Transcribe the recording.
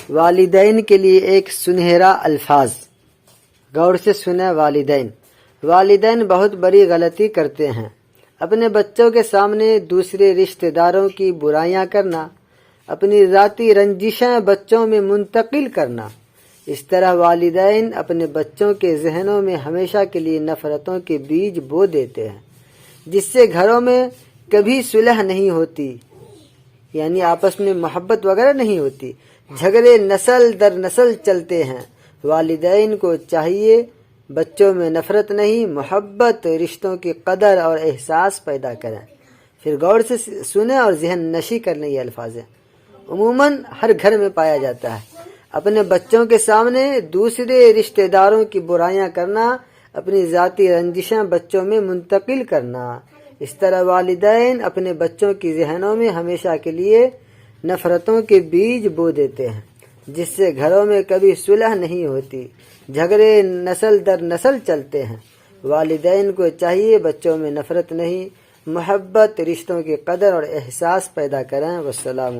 والدین کے لیے ایک سنہرا الفاظ، غور سے سنیں۔ والدین بہت بڑی غلطی کرتے ہیں، اپنے بچوں کے سامنے دوسرے رشتہ داروں کی برائیاں کرنا، اپنی ذاتی رنجشیں بچوں میں منتقل کرنا۔ اس طرح والدین اپنے بچوں کے ذہنوں میں ہمیشہ کے لیے نفرتوں کے بیج بو دیتے ہیں، جس سے گھروں میں کبھی صلح نہیں ہوتی، یعنی آپس میں محبت وغیرہ نہیں ہوتی، جھگڑے نسل در نسل چلتے ہیں۔ والدین کو چاہیے بچوں میں نفرت نہیں، محبت، رشتوں کی قدر اور احساس پیدا کریں۔ پھر غور سے سنیں اور ذہن نشی کرنے یہ الفاظ ہیں۔ عموماً ہر گھر میں پایا جاتا ہے، اپنے بچوں کے سامنے دوسرے رشتہ داروں کی برائیاں کرنا، اپنی ذاتی رنجشیں بچوں میں منتقل کرنا۔ اس طرح والدین اپنے بچوں کی ذہنوں میں ہمیشہ کے لیے نفرتوں کے بیج بو دیتے ہیں، جس سے گھروں میں کبھی صلح نہیں ہوتی، جھگڑے نسل در نسل چلتے ہیں۔ والدین کو چاہیے بچوں میں نفرت نہیں، محبت، رشتوں کی قدر اور احساس پیدا کریں۔ والسلام